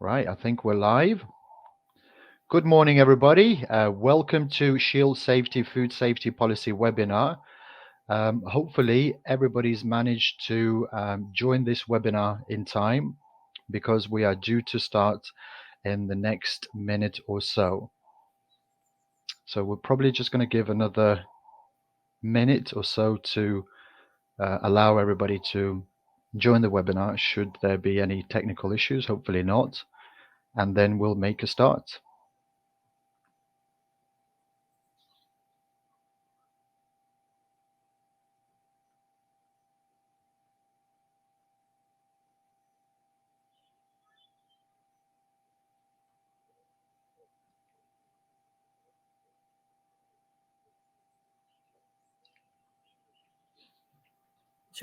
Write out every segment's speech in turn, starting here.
Right, I think we're live. Good morning, everybody. Welcome to Shield Safety Food Safety Policy webinar. Hopefully, everybody's managed to join this webinar in time because we are due to start in the next minute or so. So we're probably just going to give another minute or so to allow everybody to join the webinar should there be any technical issues, hopefully not, and then we'll make a start.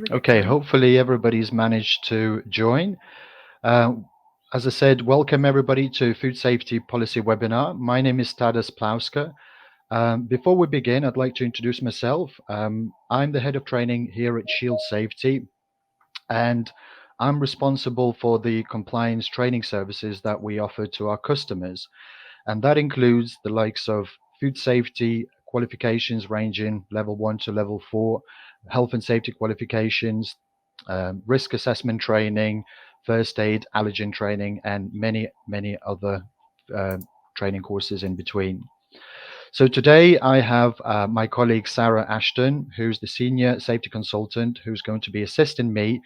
Okay, hopefully everybody's managed to join. As I said, welcome everybody to Food Safety Policy webinar. My name is Tadas Plauska. Before we begin, I'd like to introduce myself. I'm the head of training here at Shield Safety, and I'm responsible for the compliance training services that we offer to our customers. And that includes the likes of food safety qualifications ranging level 1 to level 4, health and safety qualifications, risk assessment training, first aid, allergen training, and many other training courses in between. So today I have my colleague Sara Ashton, who's the senior safety consultant, who's going to be assisting me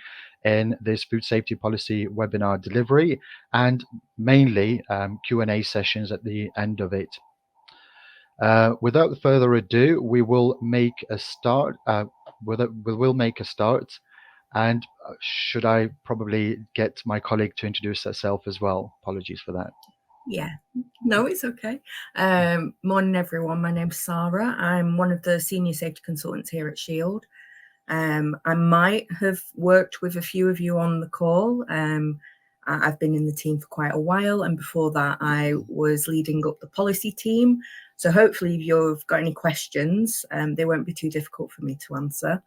in this food safety policy webinar delivery, and mainly Q&A sessions at the end of it. Without further ado, we will make a start. And should I probably get my colleague to introduce herself as well? Apologies for that. Yeah, no, it's okay. Morning, everyone. My name's Sara. I'm one of the senior safety consultants here at Shield. I might have worked with a few of you on the call. I've been in the team for quite a while, and before that I was leading up the policy team. So hopefully if you've got any questions, they won't be too difficult for me to answer.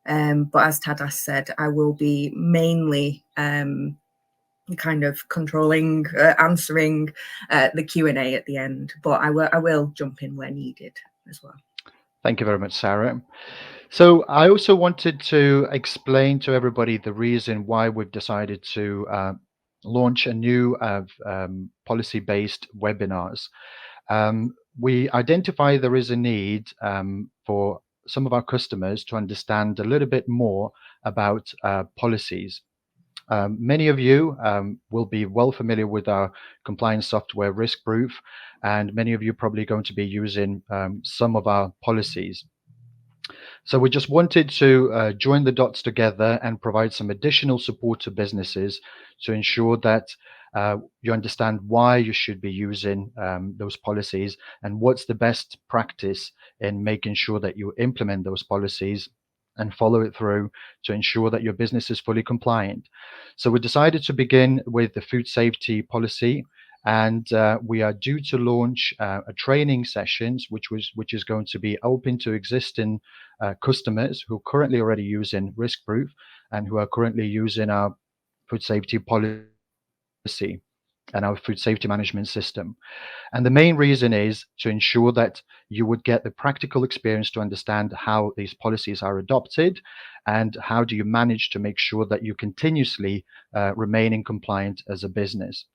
But as Tadas said, I will be mainly kind of controlling, answering the Q&A at the end, but I will jump in where needed as well. Thank you very much, Sara. So I also wanted to explain to everybody the reason why we've decided to launch a new policy-based webinars. We identify there is a need for some of our customers to understand a little bit more about policies. Many of you will be well familiar with our compliance software RiskProof, and many of you are probably going to be using some of our policies. So we just wanted to join the dots together and provide some additional support to businesses to ensure that you understand why you should be using those policies and what's the best practice in making sure that you implement those policies and follow it through to ensure that your business is fully compliant. So we decided to begin with the food safety policy, and we are due to launch a training sessions which is going to be open to existing customers who are currently already using RiskProof and who are currently using our food safety policy and our food safety management system. And the main reason is to ensure that you would get the practical experience to understand how these policies are adopted and how do you manage to make sure that you continuously remain compliant as a business.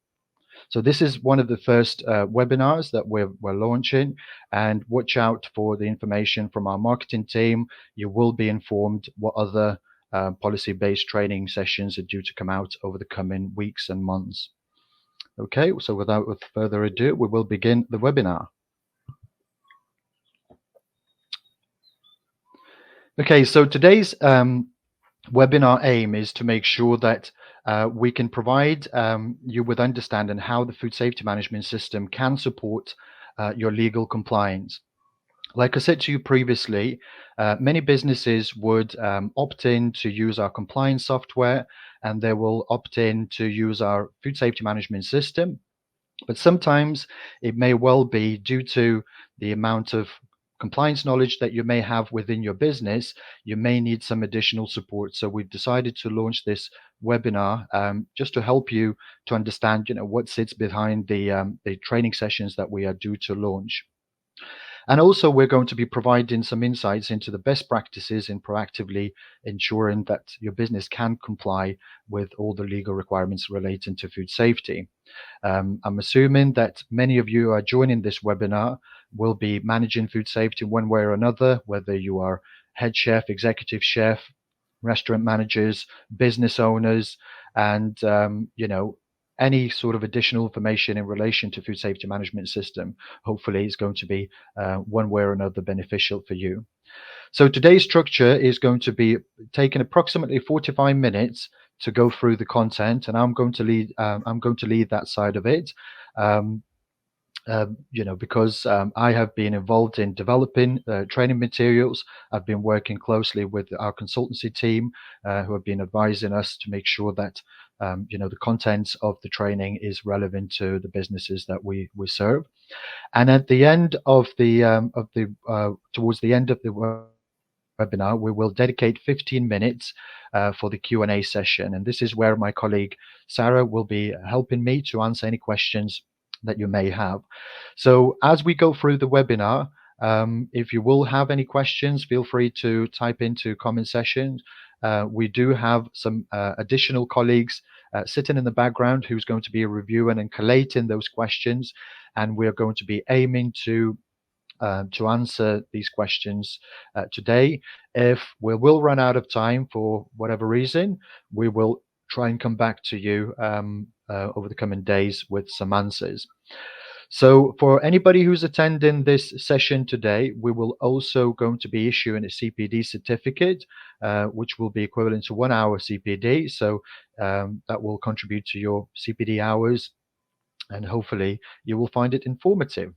So this is one of the first webinars that we're launching, and watch out for the information from our marketing team. You will be informed what other policy-based training sessions are due to come out over the coming weeks and months. Okay, so without further ado, we will begin the webinar. Okay, so today's webinar aim is to make sure that we can provide you with understanding how the food safety management system can support your legal compliance. Like I said to you previously, many businesses would opt in to use our compliance software, and they will opt in to use our food safety management system. But sometimes it may well be due to the amount of compliance knowledge that you may have within your business, you may need some additional support. So we've decided to launch this webinar just to help you to understand, what sits behind the training sessions that we are due to launch. And also, we're going to be providing some insights into the best practices in proactively ensuring that your business can comply with all the legal requirements relating to food safety. I'm assuming that many of you are joining this webinar will be managing food safety one way or another, whether you are head chef, executive chef, restaurant managers, business owners, and any sort of additional information in relation to food safety management system, hopefully is going to be one way or another beneficial for you. So today's structure is going to be taking approximately 45 minutes to go through the content, and I'm going to lead. I'm going to lead that side of it. Um, because I have been involved in developing training materials. I've been working closely with our consultancy team, who have been advising us to make sure that the content of the training is relevant to the businesses that we serve. And at the end of the towards the end of the webinar, we will dedicate 15 minutes for the Q&A session. And this is where my colleague Sarah will be helping me to answer any questions that you may have. So as we go through the webinar, if you will have any questions, feel free to type into comment sessions. We do have some additional colleagues sitting in the background who's going to be reviewing and collating those questions, and we're going to be aiming to answer these questions today. If we will run out of time for whatever reason, we will try and come back to you over the coming days with some answers. So for anybody who's attending this session today, we will also going to be issuing a CPD certificate, which will be equivalent to 1 hour CPD. So that will contribute to your CPD hours, and hopefully you will find it informative.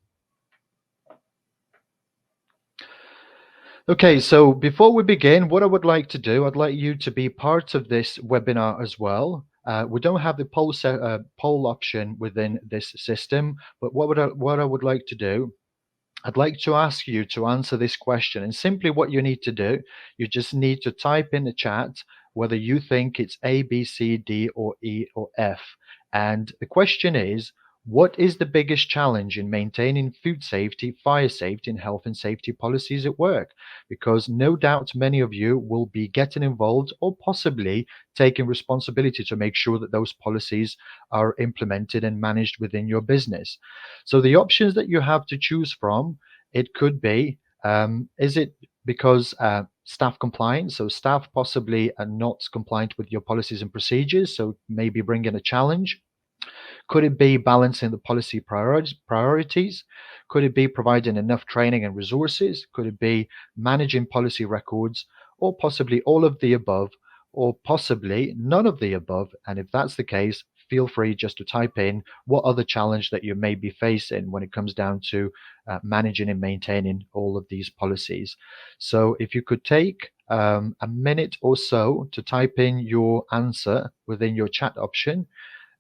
Okay, so before we begin, what I would like to do, I'd like you to be part of this webinar as well. We don't have the poll option within this system, but what I would like to do, I'd like to ask you to answer this question. And simply what you need to do, you just need to type in the chat whether you think it's A, B, C, D, or E, or F. And the question is, what is the biggest challenge in maintaining food safety, fire safety, and health and safety policies at work? Because no doubt many of you will be getting involved or possibly taking responsibility to make sure that those policies are implemented and managed within your business. So the options that you have to choose from, it could be, is it because staff compliance, so staff possibly are not compliant with your policies and procedures, so maybe bringing a challenge? Could it be balancing the policy priorities? Could it be providing enough training and resources? Could it be managing policy records? Or possibly all of the above, or possibly none of the above? And if that's the case, feel free just to type in what other challenge that you may be facing when it comes down to managing and maintaining all of these policies. So if you could take a minute or so to type in your answer within your chat option,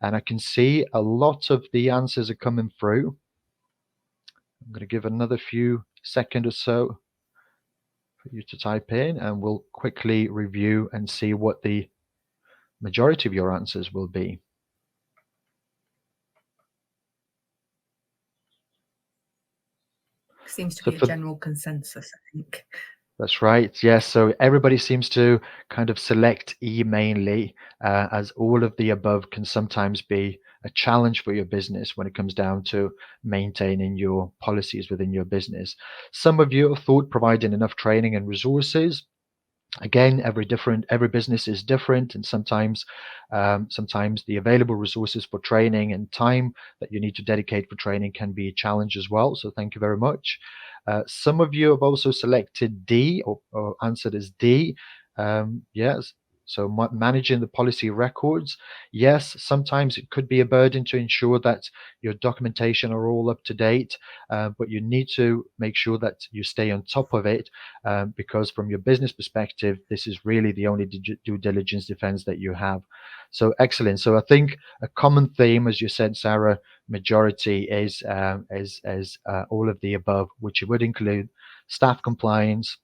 and I can see a lot of the answers are coming through. I'm going to give another few seconds or so for you to type in, and we'll quickly review and see what the majority of your answers will be. Seems to be a general consensus, I think. That's right. Yes. So everybody seems to kind of select E mainly, as all of the above can sometimes be a challenge for your business when it comes down to maintaining your policies within your business. Some of you have thought providing enough training and resources. Again, every business is different, and sometimes the available resources for training and time that you need to dedicate for training can be a challenge as well. So thank you very much. Some of you have also selected D, or answered as D. Yes. So managing the policy records. Yes, sometimes it could be a burden to ensure that your documentation are all up to date, but you need to make sure that you stay on top of it, because from your business perspective, this is really the only due diligence defense that you have. So excellent. So I think a common theme, as you said, Sarah, majority is all of the above, which would include staff compliance,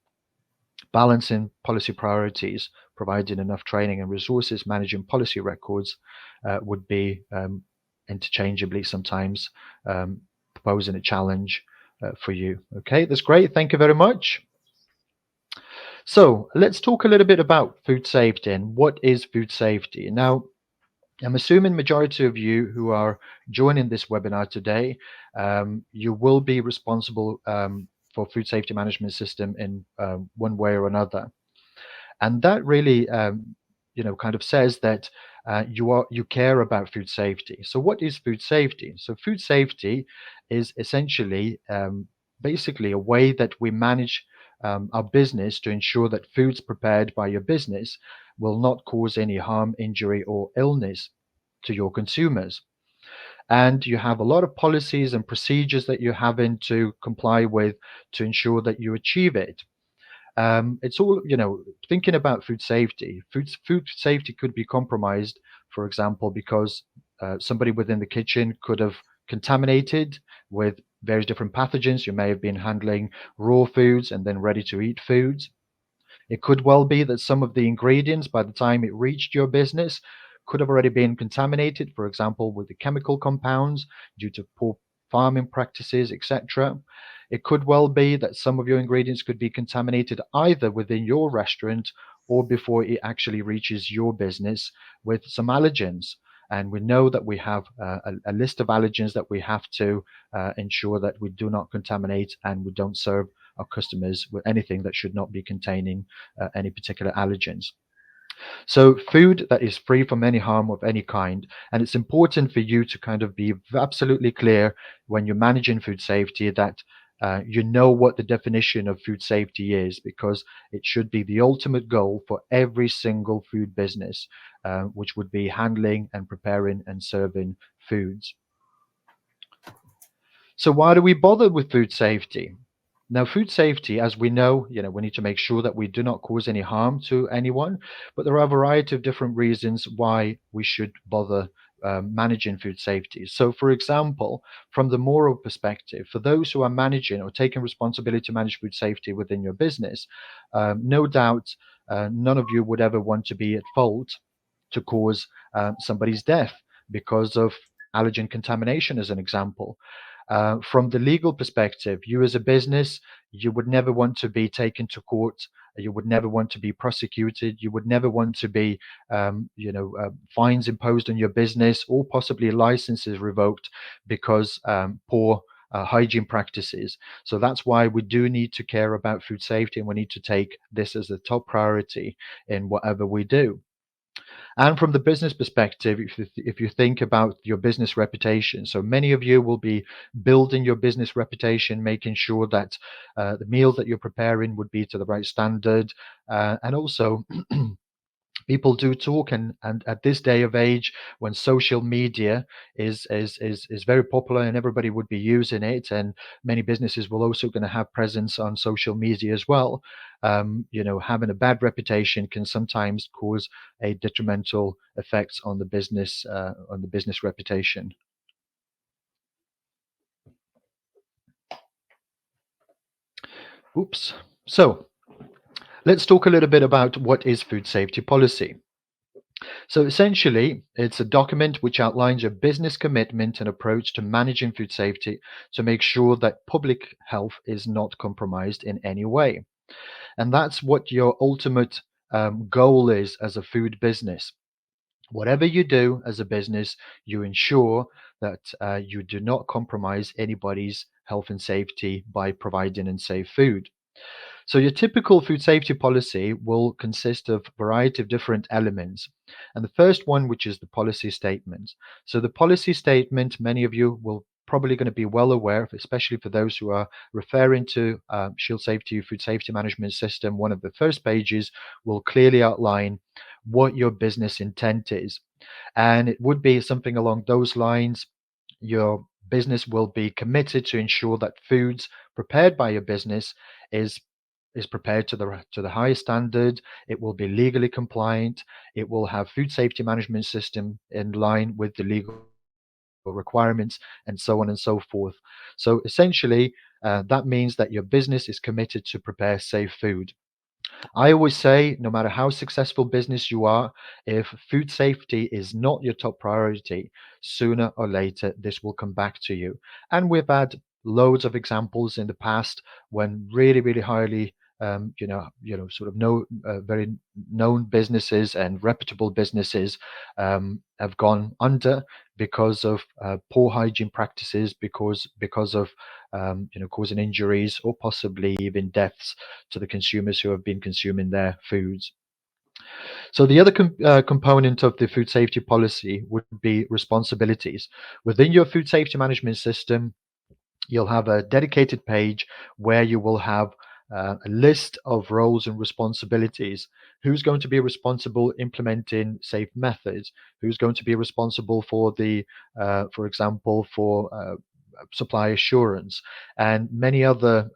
balancing policy priorities, providing enough training and resources, managing policy records would be interchangeably sometimes proposing a challenge for you. Okay, that's great. Thank you very much. So let's talk a little bit about food safety and what is food safety. Now, I'm assuming majority of you who are joining this webinar today, you will be responsible for food safety management system in one way or another. And that really, kind of says that you care about food safety. So what is food safety? So food safety is essentially basically a way that we manage our business to ensure that foods prepared by your business will not cause any harm, injury, or illness to your consumers. And you have a lot of policies and procedures that you're having to comply with to ensure that you achieve it. It's all, thinking about food safety. Food safety could be compromised, for example, because somebody within the kitchen could have contaminated with various different pathogens. You may have been handling raw foods and then ready to eat foods. It could well be that some of the ingredients, by the time it reached your business, could have already been contaminated, for example, with the chemical compounds due to poor farming practices, etc. It could well be that some of your ingredients could be contaminated either within your restaurant or before it actually reaches your business with some allergens. And we know that we have a list of allergens that we have to ensure that we do not contaminate and we don't serve our customers with anything that should not be containing any particular allergens. So food that is free from any harm of any kind. And it's important for you to kind of be absolutely clear when you're managing food safety that you know what the definition of food safety is, because it should be the ultimate goal for every single food business, which would be handling and preparing and serving foods. So why do we bother with food safety? Now, food safety, as we know, we need to make sure that we do not cause any harm to anyone, but there are a variety of different reasons why we should bother managing food safety. So, for example, from the moral perspective, for those who are managing or taking responsibility to manage food safety within your business, no doubt none of you would ever want to be at fault to cause somebody's death because of allergen contamination, as an example. From the legal perspective, you as a business, you would never want to be taken to court. You would never want to be prosecuted. You would never want to be, fines imposed on your business or possibly licenses revoked because poor hygiene practices. So that's why we do need to care about food safety, and we need to take this as a top priority in whatever we do. And from the business perspective, if you think about your business reputation, so many of you will be building your business reputation, making sure that the meals that you're preparing would be to the right standard. And also, people do talk, and at this day of age when social media is very popular and everybody would be using it, and many businesses will also going to have presence on social media as well. Having a bad reputation can sometimes cause a detrimental effects on the business reputation. Oops. So let's talk a little bit about what is food safety policy. So essentially, it's a document which outlines your business commitment and approach to managing food safety to make sure that public health is not compromised in any way. And that's what your ultimate goal is as a food business. Whatever you do as a business, you ensure that you do not compromise anybody's health and safety by providing and safe food. So your typical food safety policy will consist of a variety of different elements. And the first one, which is the policy statement. So the policy statement, many of you will probably going to be well aware of, especially for those who are referring to Shield Safety Food Safety Management System. One of the first pages will clearly outline what your business intent is. And it would be something along those lines. Your business will be committed to ensure that foods prepared by your business is prepared to the highest standard. It will be legally compliant. It will have food safety management system in line with the legal legal requirements, and so on and so forth. So essentially, that means that your business is committed to prepare safe food. I always say, no matter how successful business you are, if food safety is not your top priority, sooner or later this will come back to you. And we've had loads of examples in the past when really, really highly, sort of very known businesses and reputable businesses have gone under because of poor hygiene practices, because of causing injuries or possibly even deaths to the consumers who have been consuming their foods. So the other component of the food safety policy would be responsibilities. Within your food safety management system, you'll have a dedicated page where you will have a list of roles and responsibilities. Who's going to be responsible implementing safe methods? Who's going to be responsible for for example, for supply assurance and many other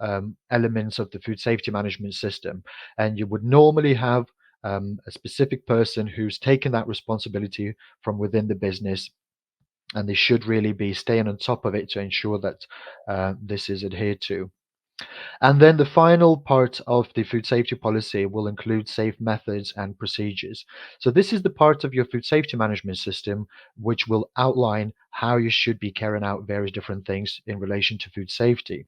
elements of the food safety management system? And you would normally have a specific person who's taken that responsibility from within the business, and they should really be staying on top of it to ensure that this is adhered to. And then the final part of the food safety policy will include safe methods and procedures. So this is the part of your food safety management system which will outline how you should be carrying out various different things in relation to food safety.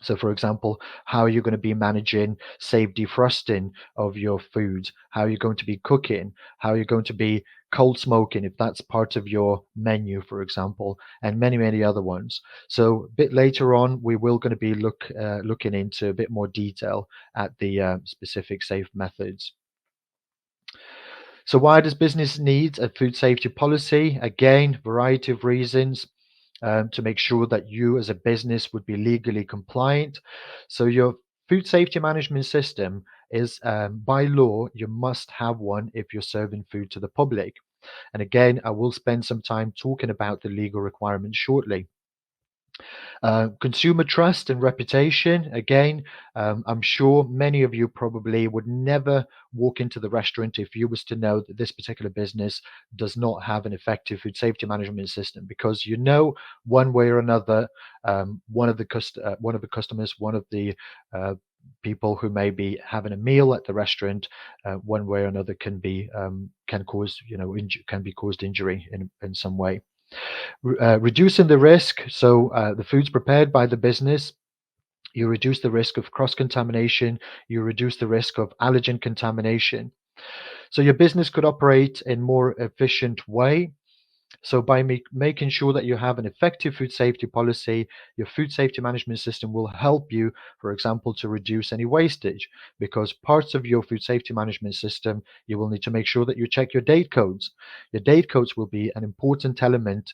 So, for example, how are you going to be managing safe defrosting of your food? How are you going to be cooking? How are you going to be cold smoking if that's part of your menu, for example, and many, many other ones. So, a bit later on, we will going to be looking into a bit more detail at the specific safe methods. So, why does business need a food safety policy? Again, variety of reasons. To make sure that you as a business would be legally compliant. So your food safety management system is by law, you must have one if you're serving food to the public. And again, I will spend some time talking about the legal requirements shortly. Consumer trust and reputation. Again, I'm sure many of you probably would never walk into the restaurant if you was to know that this particular business does not have an effective food safety management system, because you know one way or another, one of the customers, one of the people who may be having a meal at the restaurant, one way or another can be can cause can be caused injury in some way. Reducing the risk. So the food's prepared by the business. You reduce the risk of cross contamination. You reduce the risk of allergen contamination. So your business could operate in more efficient way. So by making sure that you have an effective food safety policy, your food safety management system will help you, for example, to reduce any wastage, because parts of your food safety management system, you will need to make sure that you check your date codes. Your date codes will be an important element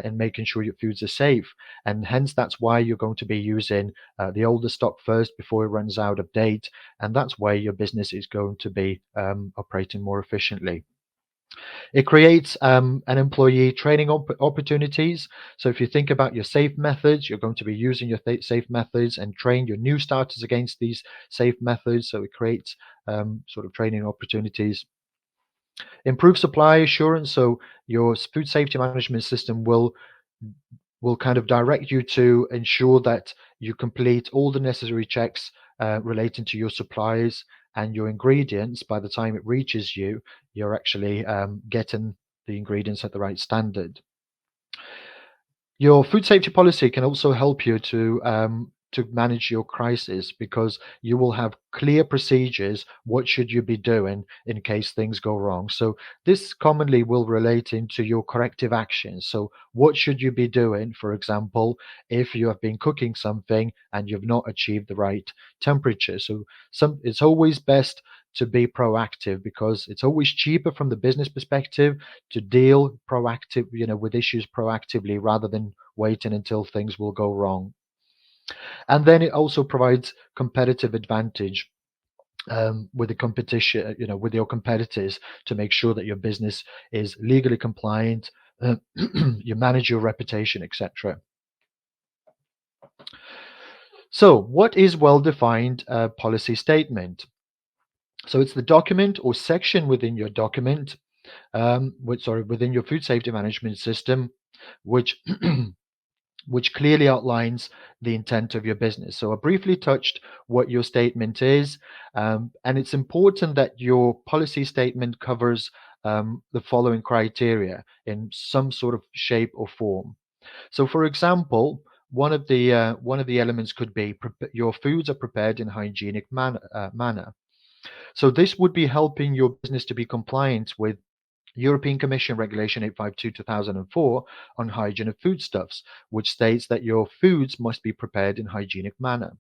in making sure your foods are safe. And hence, that's why you're going to be using the older stock first before it runs out of date. And that's why your business is going to be operating more efficiently. It creates an employee training opportunities. So if you think about your safe methods, you're going to be using your safe methods and train your new starters against these safe methods. So it creates sort of training opportunities. Improve supply assurance. So your food safety management system will kind of direct you to ensure that you complete all the necessary checks relating to your supplies and your ingredients. By the time it reaches you, you're actually getting the ingredients at the right standard. Your food safety policy can also help you to manage your crisis, because you will have clear procedures. What should you be doing in case things go wrong? So this commonly will relate into your corrective actions. So what should you be doing, for example, if you have been cooking something and you've not achieved the right temperature? So it's always best to be proactive, because it's always cheaper from the business perspective to deal proactive, with issues proactively rather than waiting until things will go wrong. And then it also provides competitive advantage with the competition, with your competitors, to make sure that your business is legally compliant, you manage your reputation, etc. So, what is well-defined policy statement? So it's the document or section within your document, within your food safety management system, which which clearly outlines the intent of your business. So I briefly touched what your statement is, and it's important that your policy statement covers the following criteria in some sort of shape or form. So, for example, one of the elements could be your foods are prepared in hygienic manner. So this would be helping your business to be compliant with European Commission Regulation 852/2004 on hygiene of foodstuffs, which states that your foods must be prepared in hygienic manner.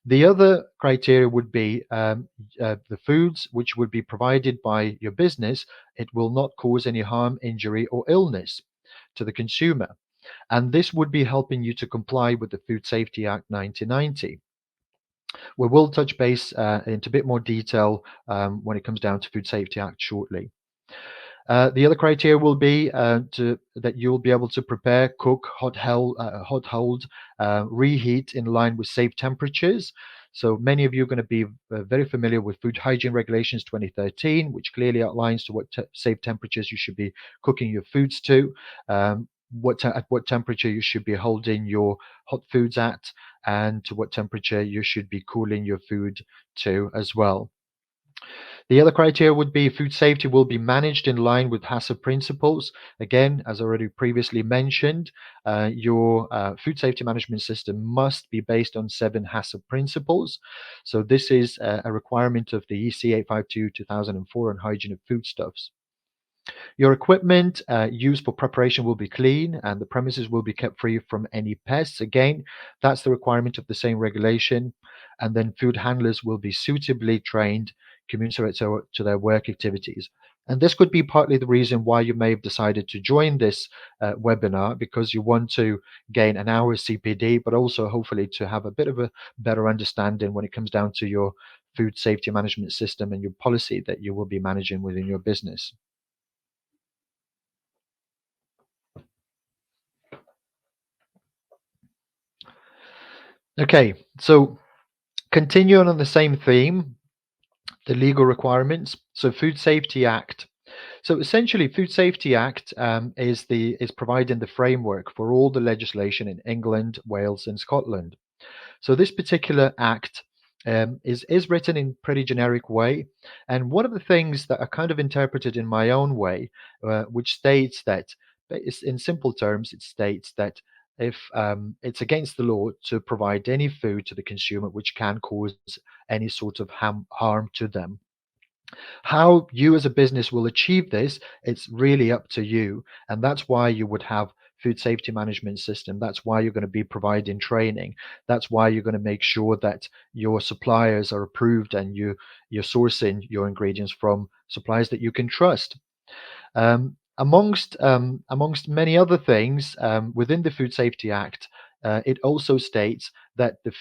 The other criteria would be the foods which would be provided by your business, it will not cause any harm, injury, or illness to the consumer. And this would be helping you to comply with the Food Safety Act 1990. We will touch base into a bit more detail when it comes down to Food Safety Act shortly. The other criteria will be that you'll be able to prepare, cook, hot hold, reheat in line with safe temperatures. So many of you are going to be very familiar with Food Hygiene Regulations 2013, which clearly outlines to what safe temperatures you should be cooking your foods to, at what temperature you should be holding your hot foods at, and to what temperature you should be cooling your food to as well. The other criteria would be food safety will be managed in line with HACCP principles. Again, as already previously mentioned, your food safety management system must be based on 7 HACCP principles. So this is a requirement of the EC 852/2004 on hygiene of foodstuffs. Your equipment used for preparation will be clean and the premises will be kept free from any pests. Again, that's the requirement of the same regulation. And then food handlers will be suitably trained, commensurate to their work activities. And this could be partly the reason why you may have decided to join this webinar, because you want to gain an hour's CPD, but also hopefully to have a bit of a better understanding when it comes down to your food safety management system and your policy that you will be managing within your business. Okay, so continuing on the same theme, the legal requirements. So Food Safety Act. So essentially, Food Safety Act is providing the framework for all the legislation in England, Wales, and Scotland. So this particular act is written in pretty generic way, and one of the things that I kind of interpreted in my own way, which states that, in simple terms, it states that if it's against the law to provide any food to the consumer which can cause any sort of harm to them. How you as a business will achieve this, it's really up to you. And that's why you would have food safety management system. That's why you're going to be providing training. That's why you're going to make sure that your suppliers are approved and you're sourcing your ingredients from suppliers that you can trust. Amongst many other things, within the Food Safety Act, it also states that the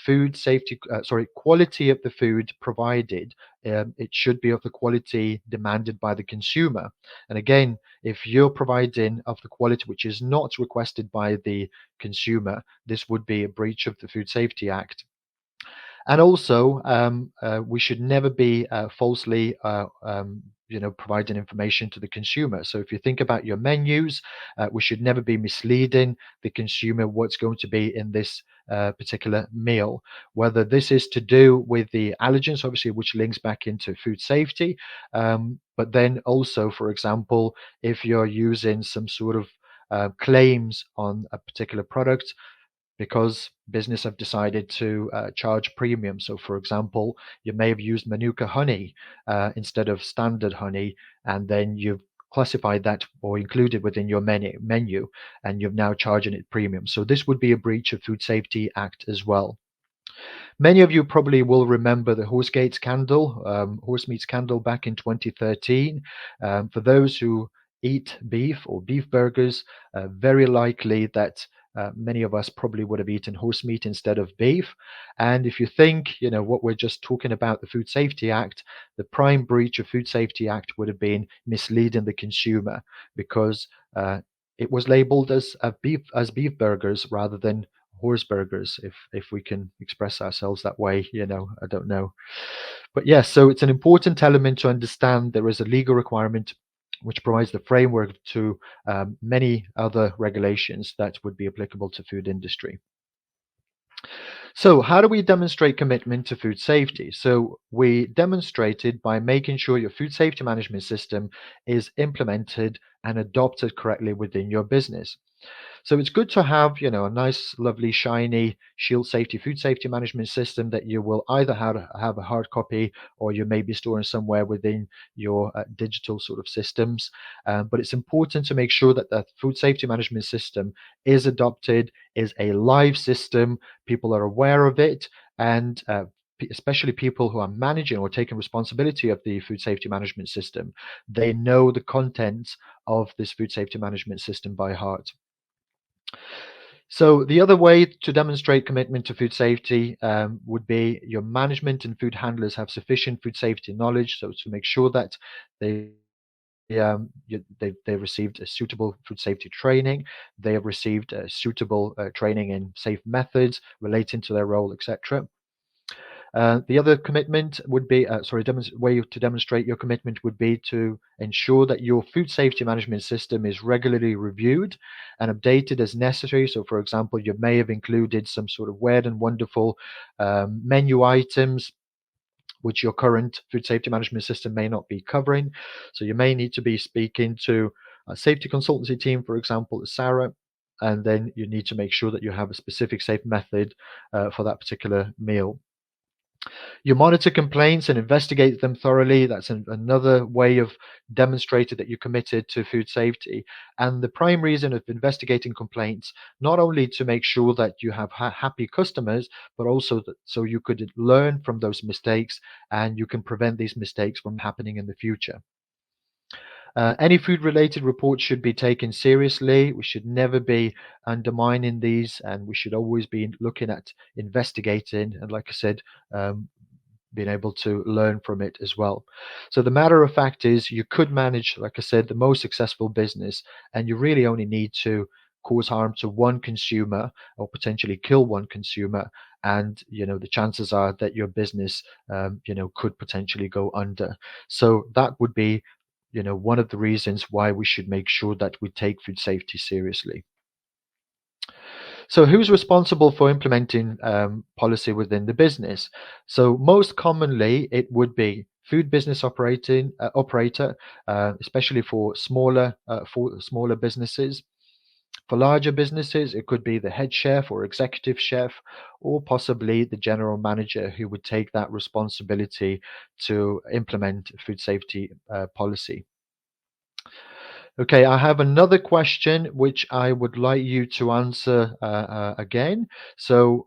quality of the food provided, it should be of the quality demanded by the consumer. And again, if you're providing of the quality which is not requested by the consumer, this would be a breach of the Food Safety Act. And also, we should never be falsely, providing information to the consumer. So if you think about your menus, we should never be misleading the consumer what's going to be in this particular meal. Whether this is to do with the allergens, obviously, which links back into food safety, but then also, for example, if you're using some sort of claims on a particular product, because business have decided to charge premium. So, for example, you may have used Manuka honey instead of standard honey, and then you've classified that or included within your menu, and you're now charging it premium. So this would be a breach of Food Safety Act as well. Many of you probably will remember the Horsegate scandal, horse meat scandal back in 2013. For those who eat beef or beef burgers, very likely that many of us probably would have eaten horse meat instead of beef. And if you think, what we're just talking about, the Food Safety Act, the prime breach of Food Safety Act would have been misleading the consumer, because it was labeled as beef burgers rather than horse burgers, if we can express ourselves that way. I don't know, but yes, so it's an important element to understand there is a legal requirement which provides the framework to many other regulations that would be applicable to food industry. So how do we demonstrate commitment to food safety? So we demonstrated by making sure your food safety management system is implemented and adopted correctly within your business. So it's good to have, a nice, lovely, shiny Shield Safety food safety management system that you will either have a hard copy or you may be storing somewhere within your digital sort of systems. But it's important to make sure that that food safety management system is adopted, is a live system, people are aware of it, and especially people who are managing or taking responsibility of the food safety management system, they know the contents of this food safety management system by heart. So the other way to demonstrate commitment to food safety would be your management and food handlers have sufficient food safety knowledge, so to make sure that they they've received a suitable food safety training, they have received suitable training in safe methods relating to their role, etc. The other commitment would be, way to demonstrate your commitment would be to ensure that your food safety management system is regularly reviewed and updated as necessary. So, for example, you may have included some sort of weird and wonderful menu items which your current food safety management system may not be covering. So you may need to be speaking to a safety consultancy team, for example, Sarah, and then you need to make sure that you have a specific safe method for that particular meal. You monitor complaints and investigate them thoroughly. That's another way of demonstrating that you're committed to food safety. And the prime reason of investigating complaints, not only to make sure that you have happy customers, but also that so you could learn from those mistakes and you can prevent these mistakes from happening in the future. Any food related reports should be taken seriously. We should never be undermining these, and we should always be looking at investigating. And like I said, being able to learn from it as well. So the matter of fact is you could manage, like I said, the most successful business, and you really only need to cause harm to one consumer or potentially kill one consumer, and the chances are that your business could potentially go under. So that would be one of the reasons why we should make sure that we take food safety seriously. So who's responsible for implementing policy within the business? So most commonly, it would be food business operator, especially for smaller businesses. For larger businesses, it could be the head chef or executive chef, or possibly the general manager who would take that responsibility to implement food safety policy. Okay, I have another question which I would like you to answer again. So,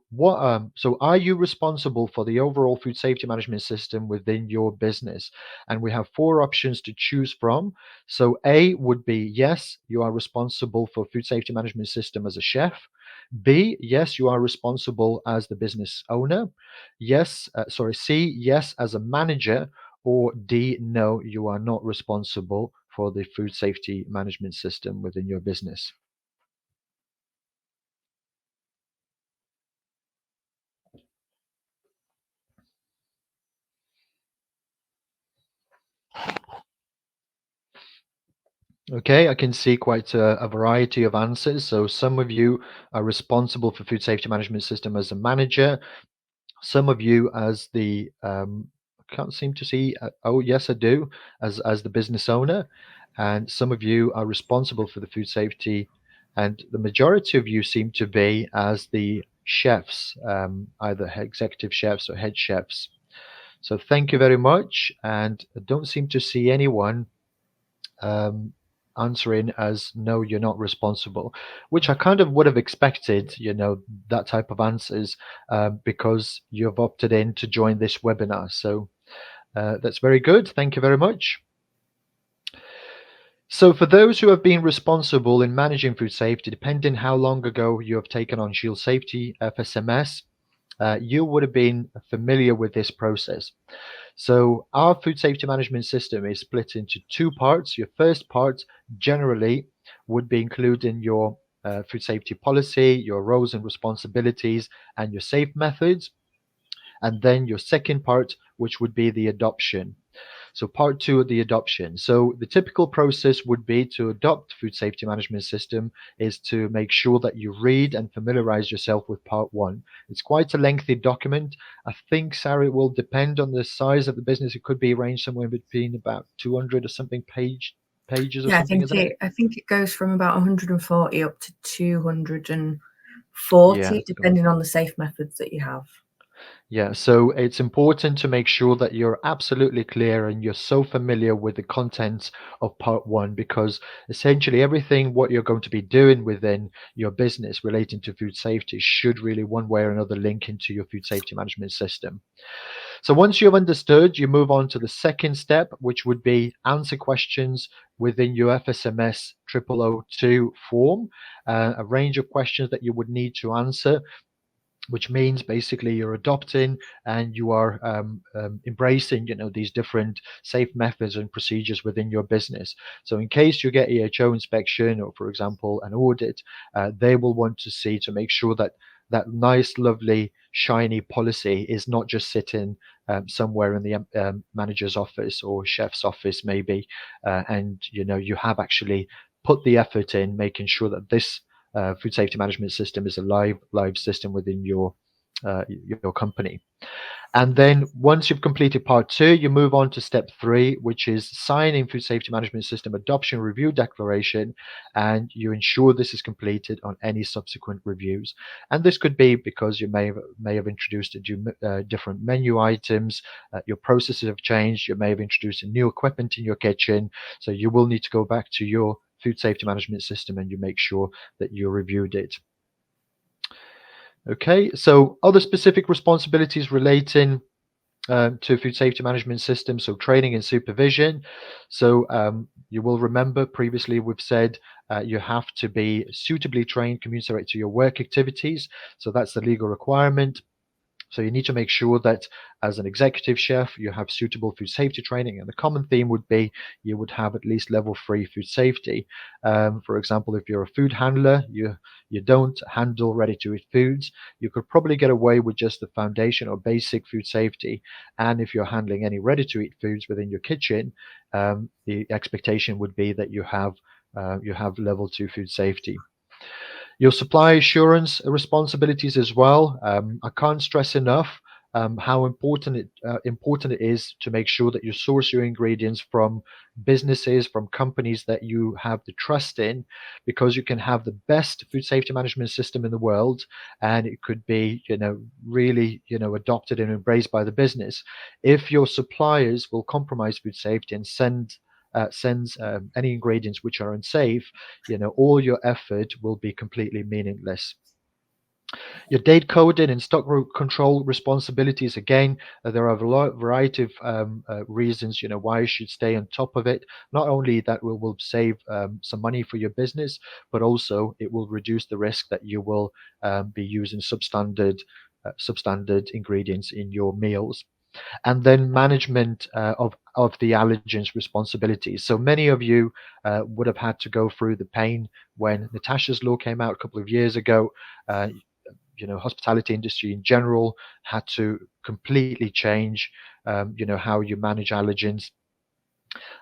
are you responsible for the overall food safety management system within your business? And we have four options to choose from. So, A would be yes, you are responsible for food safety management system as a chef. B, yes, you are responsible as the business owner. C, yes, as a manager, or D, no, you are not responsible for the food safety management system within your business. Okay, I can see quite a variety of answers. So some of you are responsible for food safety management system as a manager. Some of you as the I can't seem to see. Oh, yes, I do, as the business owner, and some of you are responsible for the food safety, and the majority of you seem to be as the chefs, either executive chefs or head chefs. So thank you very much, and I don't seem to see anyone um, answering as no, you're not responsible, which I kind of would have expected, that type of answers, because you've opted in to join this webinar. So that's very good. Thank you very much. So for those who have been responsible in managing food safety, depending how long ago you have taken on Shield Safety FSMS, you would have been familiar with this process. So our food safety management system is split into two parts. Your first part generally would be including your food safety policy, your roles and responsibilities, and your safe methods. and then your second part, which would be the adoption. So part two of the adoption. So the typical process would be to adopt food safety management system is to make sure that you read and familiarize yourself with part one. It's quite a lengthy document. I think, Sarah, it will depend on the size of the business. It could be ranged somewhere between about 200 or something pages or Yeah, something, isn't it? I think it goes from about 140 up to 240, Yeah. depending on the safe methods that you have. Yeah, so it's important to make sure that you're absolutely clear and you're so familiar with the contents of part one, because essentially everything what you're going to be doing within your business relating to food safety should really one way or another link into your food safety management system. So once you've understood, you move on to the second step, which would be answer questions within your FSMS 0002 form, a range of questions that you would need to answer, which means basically you're adopting and you are embracing, these different safe methods and procedures within your business. So in case you get EHO inspection or, for example, an audit, they will want to see to make sure that that nice, lovely, shiny policy is not just sitting somewhere in the manager's office or chef's office, maybe, and you have actually put the effort in making sure that this food safety management system is a live system within your company. And then once you've completed part two, you move on to step three, which is signing food safety management system adoption review declaration, and you ensure this is completed on any subsequent reviews. And this could be because you may have introduced different menu items, your processes have changed, you may have introduced new equipment in your kitchen, so you will need to go back to your food safety management system and you make sure that you reviewed it. Okay, so other specific responsibilities relating to food safety management systems, so training and supervision. So you will remember previously we've said you have to be suitably trained, commensurate to your work activities. So that's the legal requirement. So you need to make sure that as an executive chef, you have suitable food safety training. And the common theme would be you would have at least level 3 food safety. For example, if you're a food handler, you don't handle ready-to-eat foods, you could probably get away with just the foundation or basic food safety. And if you're handling any ready-to-eat foods within your kitchen, the expectation would be that you have level 2 food safety. Your supply assurance responsibilities as well. I can't stress enough how important it is to make sure that you source your ingredients from businesses, from companies that you have the trust in, because you can have the best food safety management system in the world, and it could be, really, adopted and embraced by the business. If your suppliers will compromise food safety and sends any ingredients which are unsafe, all your effort will be completely meaningless. Your date coding and stock control responsibilities, again, there are a variety of reasons, why you should stay on top of it. Not only that will save some money for your business, but also it will reduce the risk that you will be using substandard ingredients in your meals. And then management of the allergens responsibilities. So many of you would have had to go through the pain when Natasha's law came out a couple of years ago. Hospitality industry in general had to completely change, how you manage allergens.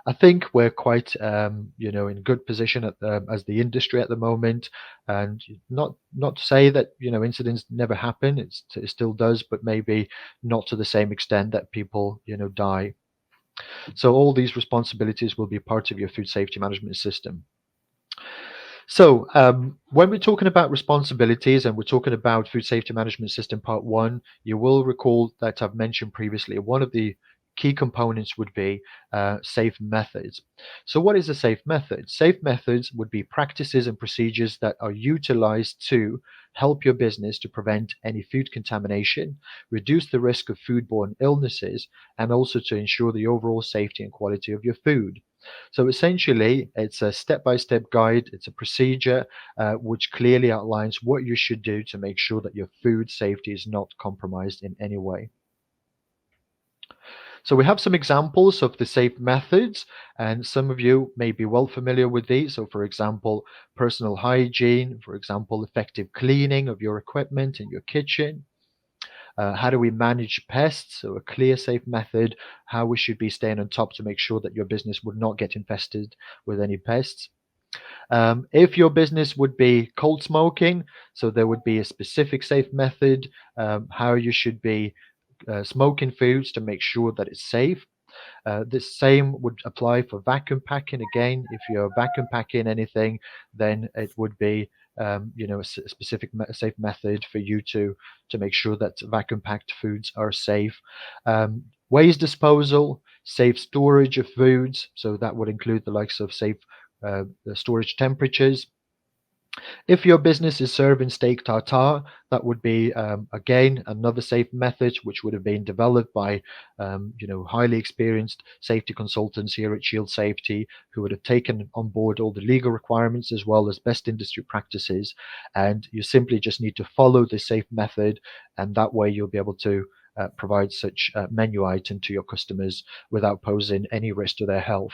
I think we're quite, in good position as the industry at the moment, and not to say that incidents never happen. It still does, but maybe not to the same extent that people die. So all these responsibilities will be part of your food safety management system. So when we're talking about responsibilities and we're talking about food safety management system part one, you will recall that I've mentioned previously one of the key components would be safe methods. So what is a safe method? Safe methods would be practices and procedures that are utilized to help your business to prevent any food contamination, reduce the risk of foodborne illnesses, and also to ensure the overall safety and quality of your food. So essentially, it's a step-by-step guide. It's a procedure which clearly outlines what you should do to make sure that your food safety is not compromised in any way. So we have some examples of the safe methods, and some of you may be well familiar with these. So for example, personal hygiene, for example, effective cleaning of your equipment in your kitchen, How do we manage pests? So a clear, safe method, how we should be staying on top to make sure that your business would not get infested with any pests. If your business would be cold smoking, so there would be a specific safe method, how you should be smoking foods to make sure that it's safe. This same would apply for vacuum packing. Again, if you're vacuum packing anything, then it would be a specific safe method for you to make sure that vacuum packed foods are safe. Waste disposal, safe storage of foods. So that would include the likes of safe storage temperatures. If your business is serving steak tartare, that would be again another safe method which would have been developed by highly experienced safety consultants here at Shield Safety, who would have taken on board all the legal requirements as well as best industry practices. And you simply just need to follow the safe method, and that way you'll be able to provide such menu item to your customers without posing any risk to their health.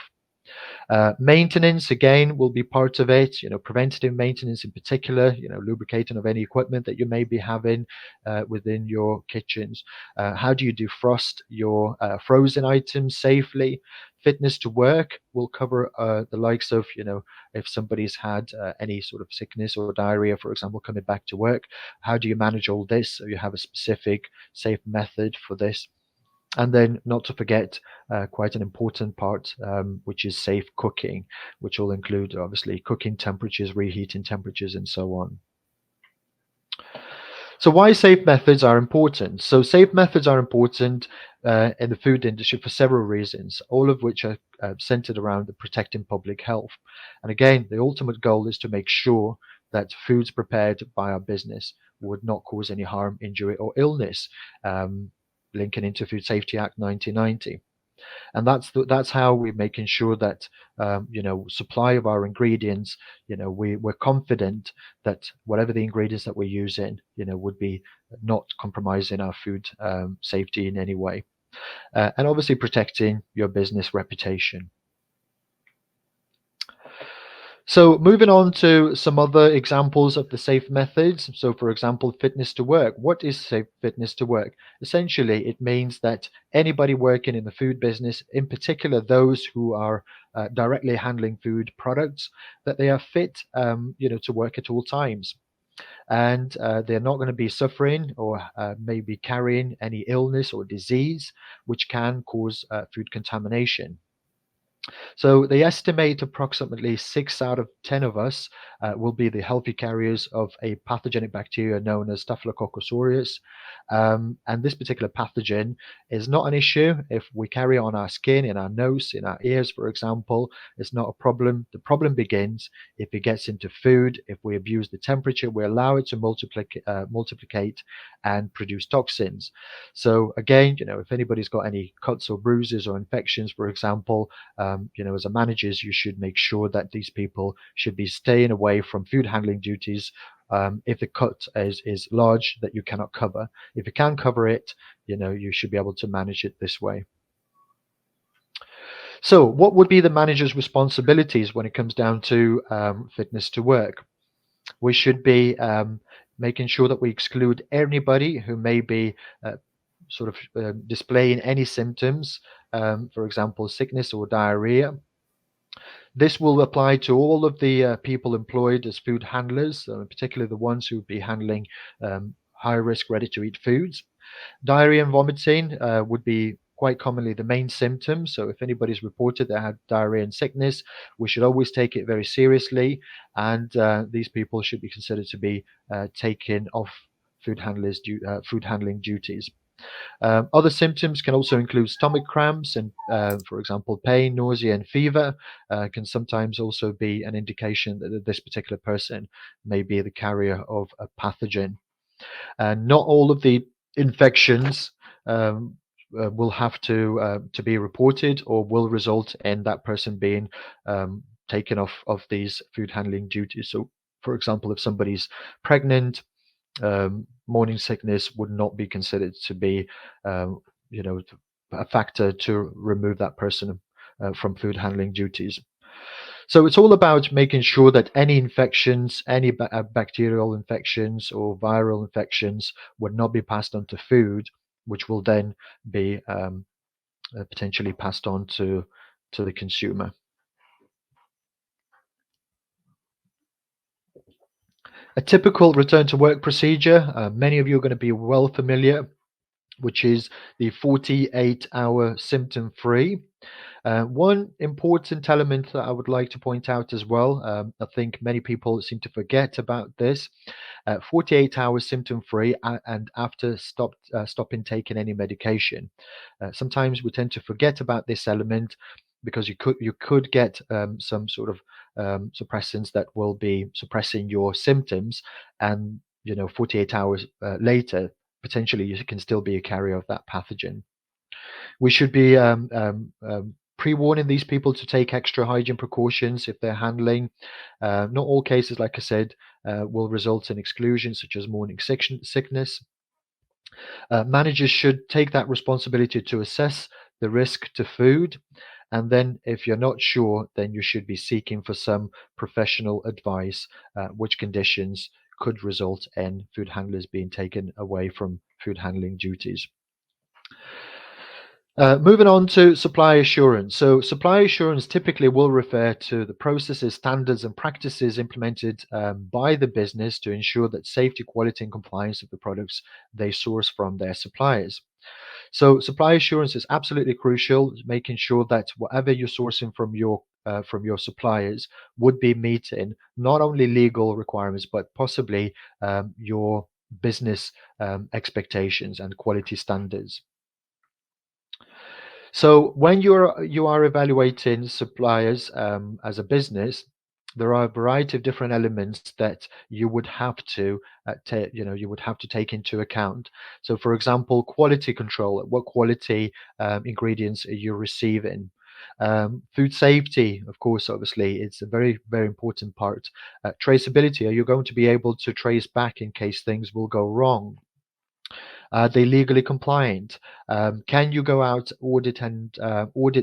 Maintenance again will be part of it. Preventative maintenance in particular. Lubricating of any equipment that you may be having within your kitchens. How do you defrost your frozen items safely? Fitness to work will cover the likes of if somebody's had any sort of sickness or diarrhea, for example, coming back to work. How do you manage all this so you have a specific safe method for this? And then, not to forget, quite an important part, which is safe cooking, which will include obviously cooking temperatures, reheating temperatures, and so on. So why safe methods are important? So safe methods are important in the food industry for several reasons, all of which are centered around protecting public health. And again, the ultimate goal is to make sure that foods prepared by our business would not cause any harm, injury, or illness, linking into Food Safety Act 1990. And that's how we're making sure that supply of our ingredients, we're confident that whatever the ingredients that we're using, would be not compromising our food safety in any way, and obviously protecting your business reputation. So moving on to some other examples of the safe methods. So for example, fitness to work. What is safe fitness to work? Essentially, it means that anybody working in the food business, in particular those who are directly handling food products, that they are fit, to work at all times. And they're not going to be suffering or maybe carrying any illness or disease, which can cause food contamination. So they estimate approximately 6 out of 10 of us will be the healthy carriers of a pathogenic bacteria known as Staphylococcus aureus. And this particular pathogen is not an issue if we carry it on our skin, in our nose, in our ears, for example. It's not a problem. The problem begins if it gets into food, if we abuse the temperature, we allow it to multiplicate and produce toxins. So again, if anybody's got any cuts or bruises or infections, for example, as a managers, you should make sure that these people should be staying away from food handling duties. If the cut is large that you cannot cover, if you can cover it, you should be able to manage it this way. So what would be the manager's responsibilities when it comes down to fitness to work? We should be making sure that we exclude anybody who may be displaying any symptoms, for example, sickness or diarrhea. This will apply to all of the people employed as food handlers, particularly the ones who would be handling high-risk, ready-to-eat foods. Diarrhea and vomiting would be quite commonly the main symptoms. So if anybody's reported they had diarrhea and sickness, we should always take it very seriously, and these people should be considered to be taken off food handling duties. Other symptoms can also include stomach cramps and, for example, pain, nausea, and fever can sometimes also be an indication that this particular person may be the carrier of a pathogen. And not all of the infections will have to be reported or will result in that person being taken off of these food handling duties. So, for example, if somebody's pregnant, morning sickness would not be considered to be, a factor to remove that person from food handling duties. So it's all about making sure that any infections, any bacterial infections or viral infections would not be passed on to food, which will then be potentially passed on to the consumer. A typical return to work procedure, many of you are going to be well familiar, which is the 48-hour symptom free. One important element that I would like to point out as well, I think many people seem to forget about this, 48 hours symptom free and after stopping taking any medication. Sometimes we tend to forget about this element because you could get some sort of suppressants that will be suppressing your symptoms, and 48 hours later potentially you can still be a carrier of that pathogen. We should be pre-warning these people to take extra hygiene precautions if they're handling. Not all cases, like I said, will result in exclusion, such as morning sickness. Managers should take that responsibility to assess the risk to food. And then, if you're not sure, then you should be seeking for some professional advice, which conditions could result in food handlers being taken away from food handling duties. Moving on to supply assurance. So, supply assurance typically will refer to the processes, standards, and practices implemented by the business to ensure that safety, quality, and compliance of the products they source from their suppliers. So, supply assurance is absolutely crucial, making sure that whatever you're sourcing from your suppliers would be meeting not only legal requirements but possibly your business expectations and quality standards. So when you are evaluating suppliers as a business, there are a variety of different elements that you would have to take into account. So, for example, quality control. What quality ingredients are you receiving? Food safety, of course, obviously, it's a very, very important part. Traceability. Are you going to be able to trace back in case things will go wrong? Are they legally compliant? Can you go out, audit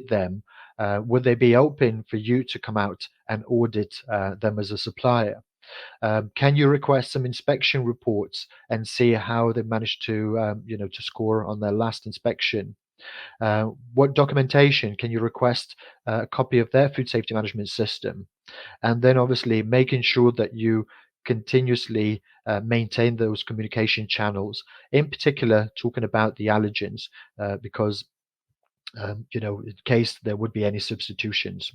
them? Would they be open for you to come out and audit them as a supplier? Can you request some inspection reports and see how they managed to score on their last inspection? What documentation can you request a copy of their food safety management system? And then obviously making sure that you continuously maintain those communication channels, in particular talking about the allergens, because in case there would be any substitutions.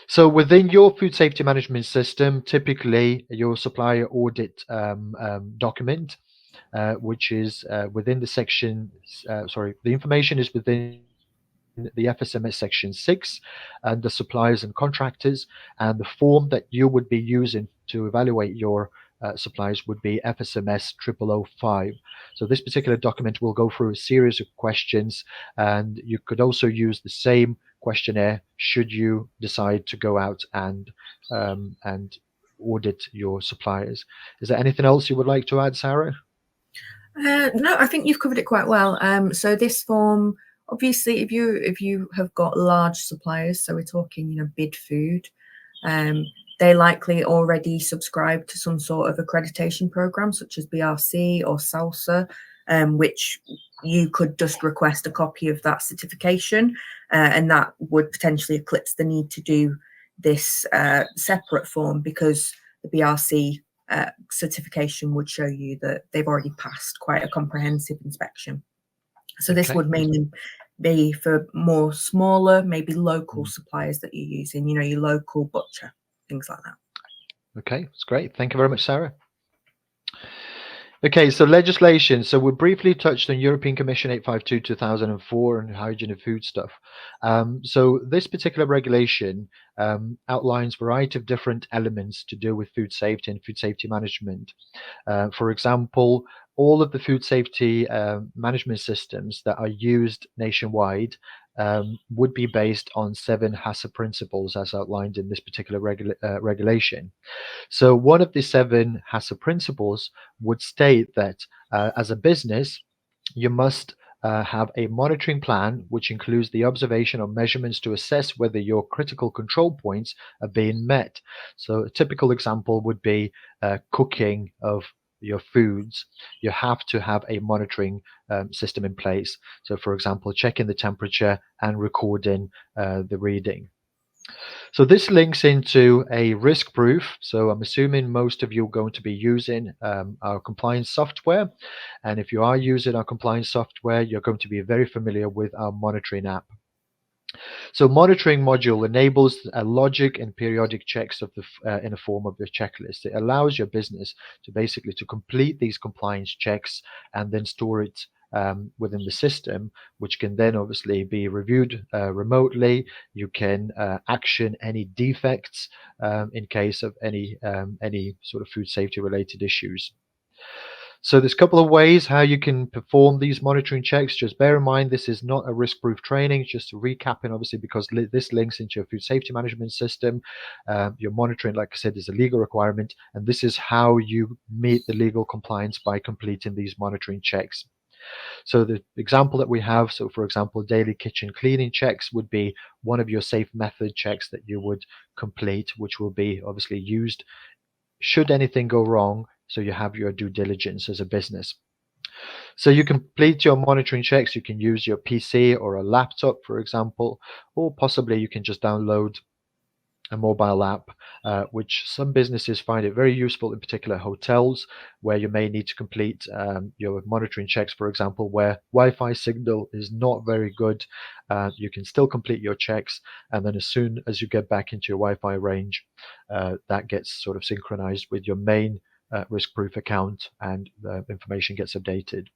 So within your food safety management system, typically your supplier audit document, which is within the section, the information is within the FSMS section 6 and the suppliers and contractors, and the form that you would be using to evaluate your suppliers would be FSMS 0005. So this particular document will go through a series of questions, and you could also use the same questionnaire should you decide to go out and audit your suppliers. Is there anything else you would like to add, Sarah? No, I think you've covered it quite well. So this form, obviously, if you have got large suppliers, so we're talking, bid food, they likely already subscribe to some sort of accreditation program, such as BRC or SALSA, which you could just request a copy of that certification, and that would potentially eclipse the need to do this separate form, because the BRC certification would show you that they've already passed quite a comprehensive inspection. So this would mainly be for more smaller, maybe local suppliers that you're using, your local butcher, things like that. Okay, that's great. Thank you very much, Sarah. Okay, so legislation. So we briefly touched on European Commission 852/2004 and hygiene of foodstuff. So this particular regulation outlines a variety of different elements to do with food safety and food safety management. For example, all of the food safety management systems that are used nationwide would be based on 7 HACCP principles as outlined in this particular regulation. So one of the 7 HACCP principles would state that as a business, you must have a monitoring plan which includes the observation or measurements to assess whether your critical control points are being met. So a typical example would be cooking of your foods. You have to have a monitoring system in place. So, for example, checking the temperature and recording the reading. So this links into a risk proof. So I'm assuming most of you are going to be using our compliance software. And if you are using our compliance software, you're going to be very familiar with our monitoring app. So monitoring module enables a logic and periodic checks of in a form of a checklist. It allows your business to basically to complete these compliance checks and then store it within the system, which can then obviously be reviewed remotely. You can action any defects in case of any sort of food safety related issues. So there's a couple of ways how you can perform these monitoring checks. Just bear in mind this is not a risk-proof training. Just recapping, obviously, because this links into your food safety management system. Your monitoring, like I said, is a legal requirement, and this is how you meet the legal compliance by completing these monitoring checks. So the example that we have, so for example, daily kitchen cleaning checks would be one of your safe method checks that you would complete, which will be obviously used should anything go wrong, so you have your due diligence as a business. So you complete your monitoring checks. You can use your PC or a laptop, for example, or possibly you can just download a mobile app, which some businesses find it very useful, in particular hotels, where you may need to complete your monitoring checks, for example, where Wi-Fi signal is not very good. You can still complete your checks, and then as soon as you get back into your Wi-Fi range, that gets sort of synchronized with your main risk-proof account, and the information gets updated.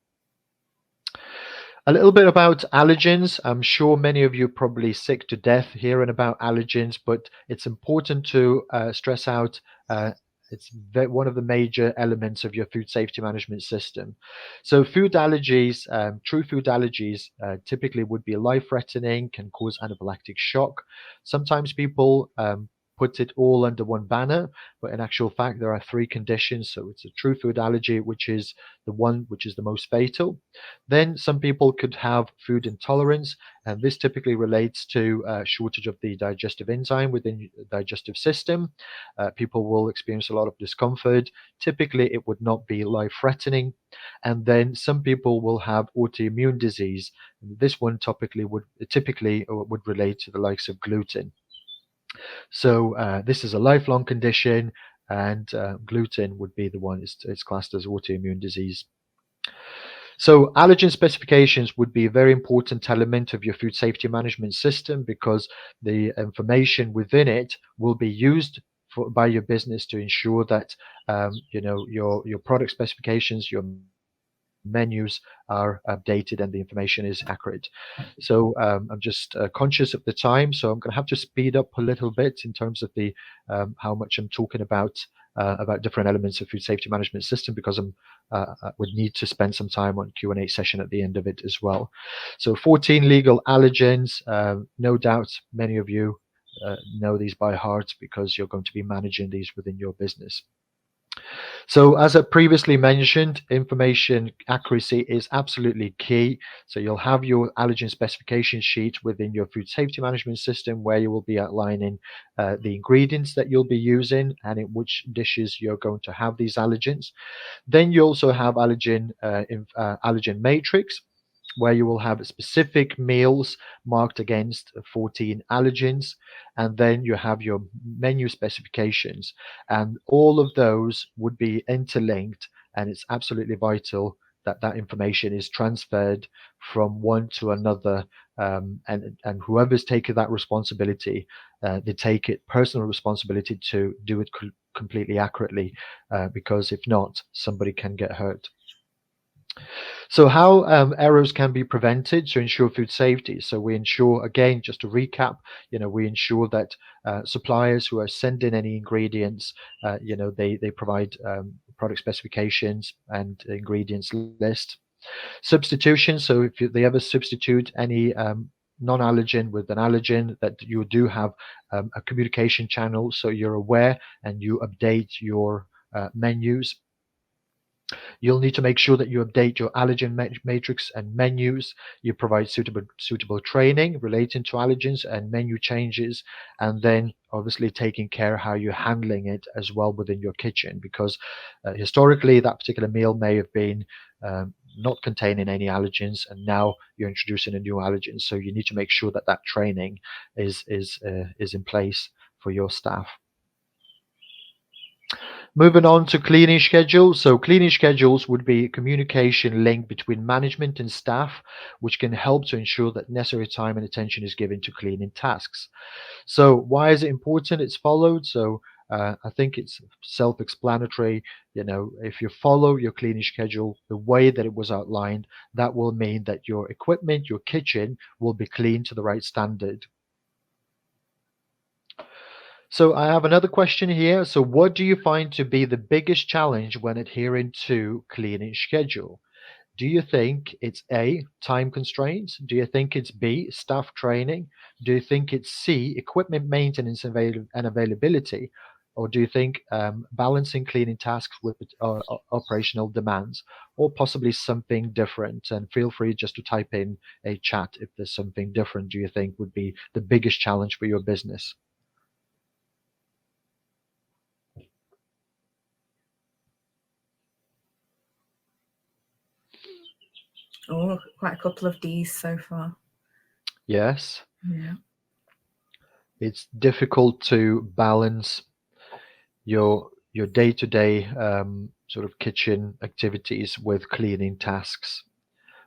A little bit about allergens. I'm sure many of you are probably sick to death hearing about allergens, but it's important to stress out it's one of the major elements of your food safety management system. So food allergies, true food allergies, typically would be life-threatening, can cause anaphylactic shock. Sometimes people put it all under one banner, but in actual fact, there are three conditions. So it's a true food allergy, which is the one which is the most fatal. Then some people could have food intolerance, and this typically relates to shortage of the digestive enzyme within the digestive system. People will experience a lot of discomfort. Typically, it would not be life-threatening. And then some people will have autoimmune disease. This one typically would relate to the likes of gluten. So this is a lifelong condition, and gluten would be the one it's classed as autoimmune disease. So allergen specifications would be a very important element of your food safety management system, because the information within it will be used by your business to ensure that your product specifications, your menus are updated and the information is accurate. So I'm just conscious of the time, so I'm going to have to speed up a little bit in terms of the how much I'm talking about different elements of food safety management system, because I would need to spend some time on Q&A session at the end of it as well. So 14 legal allergens. No doubt many of you know these by heart, because you're going to be managing these within your business. So as I previously mentioned, information accuracy is absolutely key. So you'll have your allergen specification sheet within your food safety management system, where you will be outlining the ingredients that you'll be using and in which dishes you're going to have these allergens. Then you also have allergen matrix, where you will have specific meals marked against 14 allergens, and then you have your menu specifications, and all of those would be interlinked, and it's absolutely vital that that information is transferred from one to another, and whoever's taken that responsibility, they take it personal responsibility to do it completely accurately, because if not, somebody can get hurt. So how errors can be prevented to ensure food safety? So we ensure, again, just to recap, we ensure that suppliers who are sending any ingredients, they provide product specifications and ingredients list. Substitution. So if they ever substitute any non-allergen with an allergen, that you do have a communication channel, so you're aware and you update your menus. You'll need to make sure that you update your allergen matrix and menus. You provide suitable training relating to allergens and menu changes, and then obviously taking care how you're handling it as well within your kitchen, because historically that particular meal may have been not containing any allergens, and now you're introducing a new allergen. So you need to make sure that that training is in place for your staff. Moving on to cleaning schedules. So cleaning schedules would be a communication link between management and staff, which can help to ensure that necessary time and attention is given to cleaning tasks. So why is it important it's followed? So I think it's self-explanatory. If you follow your cleaning schedule the way that it was outlined, that will mean that your equipment, your kitchen will be clean to the right standard. So I have another question here. So what do you find to be the biggest challenge when adhering to cleaning schedule? Do you think it's A, time constraints? Do you think it's B, staff training? Do you think it's C, equipment maintenance and availability? Or do you think balancing cleaning tasks with operational demands, or possibly something different? And feel free just to type in a chat if there's something different do you think would be the biggest challenge for your business. Oh, quite a couple of D's so far. Yes. Yeah. It's difficult to balance your day-to-day sort of kitchen activities with cleaning tasks,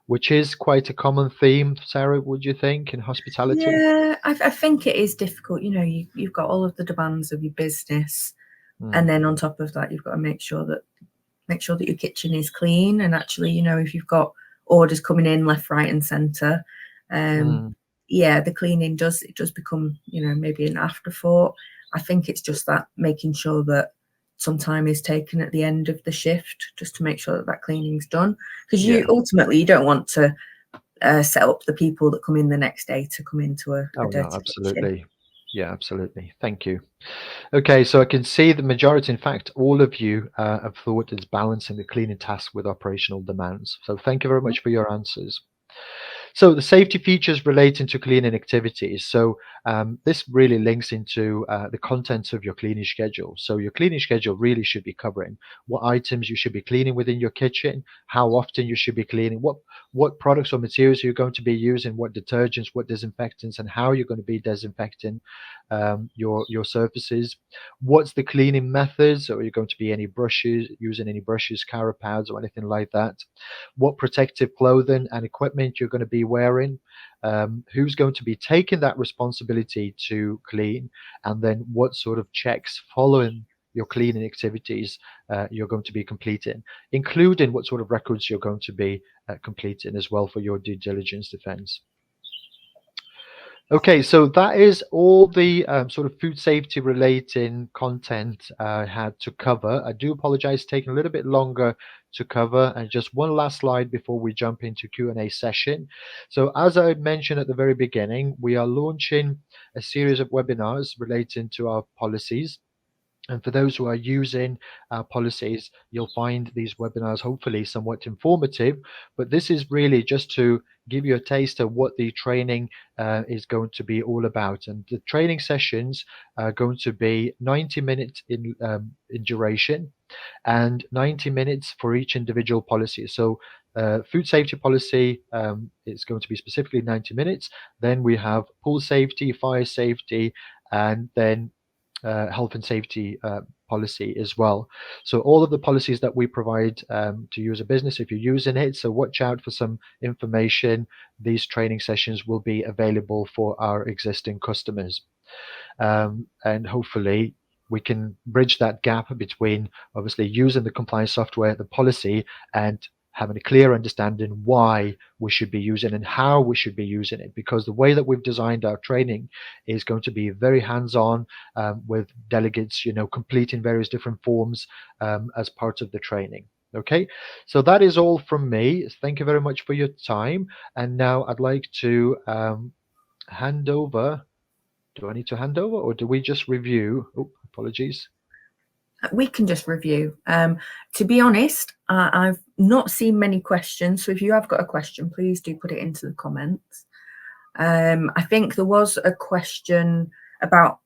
which is quite a common theme, Sarah, would you think, in hospitality? Yeah, I think it is difficult. You've got all of the demands of your business, and Mm, then on top of that, you've got to make sure that your kitchen is clean. And actually, if you've got orders coming in left, right, and centre, mm, yeah, the cleaning does become maybe an afterthought. I think it's just that making sure that some time is taken at the end of the shift just to make sure that that cleaning's done, because yeah. you don't want to set up the people that come in the next day to come into a Oh, no, dirty kitchen. absolutely. Yeah, absolutely. Thank you. Okay, so I can see the majority, in fact, all of you have thought it's balancing the cleaning task with operational demands. So thank you very much for your answers. So the safety features relating to cleaning activities. So this really links into the contents of your cleaning schedule. So your cleaning schedule really should be covering what items you should be cleaning within your kitchen, how often you should be cleaning, what products or materials you're going to be using, what detergents, what disinfectants, and how you're going to be disinfecting your surfaces. What's the cleaning methods? Are you going to be using any brushes, cara pads, or anything like that? What protective clothing and equipment you're going to be wearing, who's going to be taking that responsibility to clean, and then what sort of checks following your cleaning activities you're going to be completing, including what sort of records you're going to be completing as well for your due diligence defense. Okay, so that is all the sort of food safety relating content I had to cover. I do apologize taking a little bit longer to cover, and just one last slide before we jump into Q&A session. So as I mentioned at the very beginning, we are launching a series of webinars relating to our policies. And for those who are using our policies, you'll find these webinars hopefully somewhat informative. But this is really just to give you a taste of what the training is going to be all about. And the training sessions are going to be 90 minutes in duration, and 90 minutes for each individual policy. So food safety policy is going to be specifically 90 minutes. Then we have pool safety, fire safety, and then health and safety policy as well. So all of the policies that we provide to you as a business, if you're using it, so watch out for some information. These training sessions will be available for our existing customers. And hopefully we can bridge that gap between obviously using the compliance software, the policy, and having a clear understanding why we should be using and how we should be using it, because the way that we've designed our training is going to be very hands-on, with delegates completing various different forms as part of the training. Okay, so that is all from me. Thank you very much for your time, and now I'd like to hand over. Do I need to hand over, or do we just review? Oh, apologies. We can just review. To be honest, I've not seen many questions. So if you have got a question, please do put it into the comments. I think there was a question about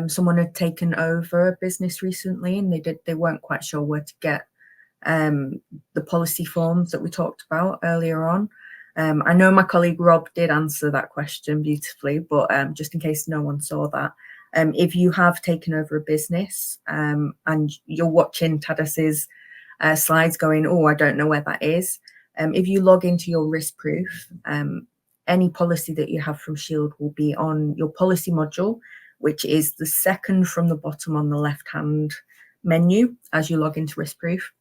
someone had taken over a business recently, and they weren't quite sure where to get the policy forms that we talked about earlier on. I know my colleague Rob did answer that question beautifully, but just in case no one saw that, if you have taken over a business and you're watching Tadas's slides going, oh, I don't know where that is. If you log into your risk proof, any policy that you have from Shield will be on your policy module, which is the second from the bottom on the left-hand menu as you log into risk proof.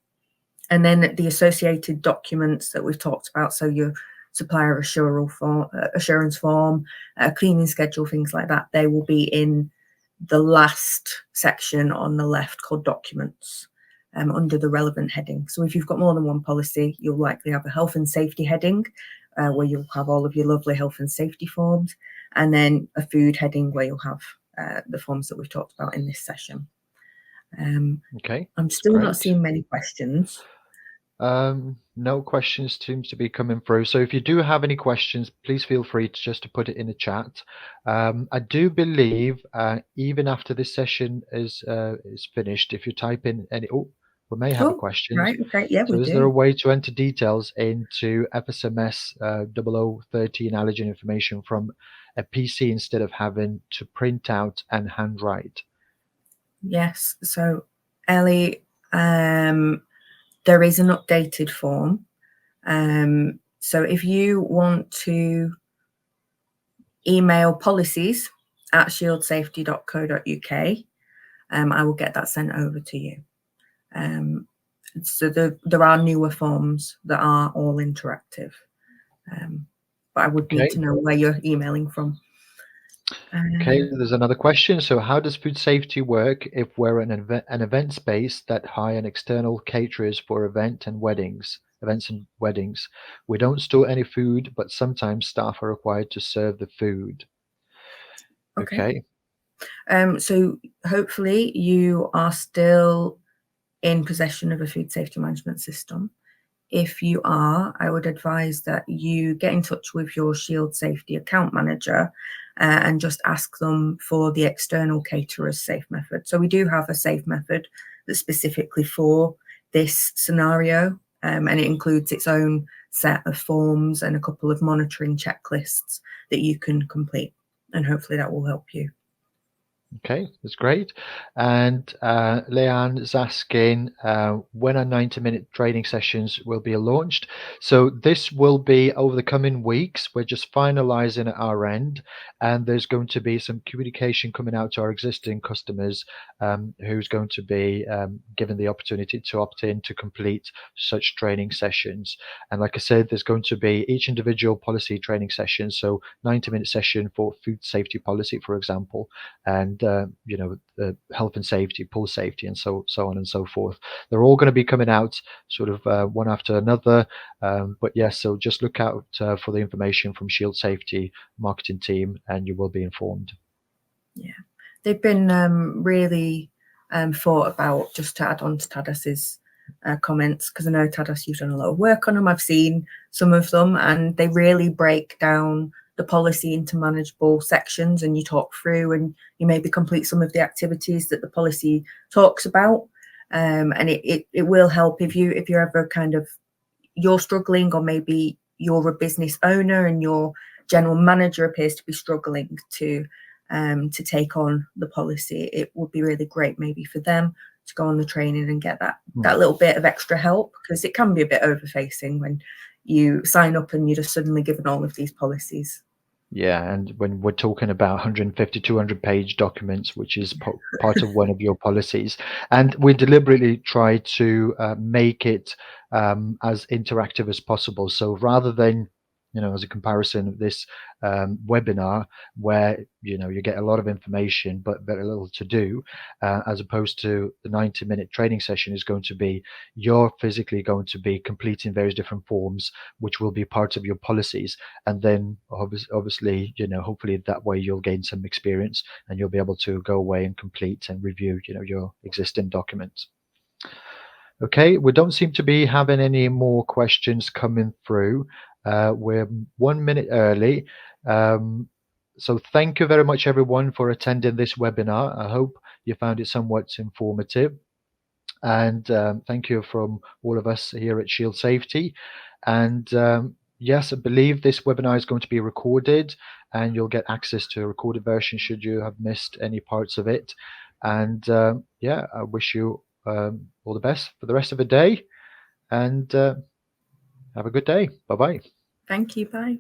And then the associated documents that we've talked about, so your supplier assurance form, cleaning schedule, things like that, they will be in the last section on the left called documents under the relevant heading. So if you've got more than one policy, you'll likely have a health and safety heading where you'll have all of your lovely health and safety forms, and then a food heading where you'll have the forms that we've talked about in this session. Okay. I'm still not seeing many questions. No questions seems to be coming through. So if you do have any questions, please feel free to just to put it in the chat. I do believe even after this session is finished, if you type in any, we may have a question. Right. Okay. Yeah, so we is do. there a way to enter details into FSMS 0013 allergen information from a PC instead of having to print out and handwrite? Yes. So Ellie, there is an updated form. So if you want to email policies@shieldsafety.co.uk, I will get that sent over to you. So there are newer forms that are all interactive, but I would need to know where you're emailing from. Okay, there's another question. So how does food safety work if we're an event space that hire external caterers for events and weddings? We don't store any food, but sometimes staff are required to serve the food. Okay. So hopefully you are still in possession of a food safety management system. If you are, I would advise that you get in touch with your Shield Safety account manager and just ask them for the external caterer's safe method. So we do have a safe method that's specifically for this scenario, and it includes its own set of forms and a couple of monitoring checklists that you can complete, and hopefully that will help you. Okay, that's great. And Leanne is asking when our 90-minute training sessions will be launched. So this will be over the coming weeks. We're just finalizing at our end, and there's going to be some communication coming out to our existing customers who's going to be given the opportunity to opt in to complete such training sessions. And like I said, there's going to be each individual policy training session. So 90-minute session for food safety policy, for example, and health and safety, pool safety, and so on and so forth. They're all going to be coming out sort of one after another. But yes, so just look out for the information from Shield Safety marketing team, and you will be informed. Yeah, they've been really thought about, just to add on to Tadas's comments, because I know Tadas, you've done a lot of work on them. I've seen some of them, and they really break down the policy into manageable sections, and you talk through and you maybe complete some of the activities that the policy talks about, and it will help if you're ever kind of you're struggling, or maybe you're a business owner and your general manager appears to be struggling to take on the policy. It would be really great maybe for them to go on the training and get that little bit of extra help, because it can be a bit overfacing when you sign up and you're just suddenly given all of these policies. Yeah, and when we're talking about 150, 200 page documents, which is part of one of your policies, and we deliberately try to make it as interactive as possible. So rather than as a comparison of this webinar, where you get a lot of information but very little to do, as opposed to the 90-minute training session is going to be, you're physically going to be completing various different forms which will be part of your policies, and then obviously hopefully that way you'll gain some experience and you'll be able to go away and complete and review your existing documents. Okay, we don't seem to be having any more questions coming through. We're 1 minute early. So thank you very much, everyone, for attending this webinar. I hope you found it somewhat informative. And thank you from all of us here at Shield Safety. And yes, I believe this webinar is going to be recorded, and you'll get access to a recorded version should you have missed any parts of it. And yeah, I wish you all the best for the rest of the day, and have a good day. Bye-bye. Thank you. Bye.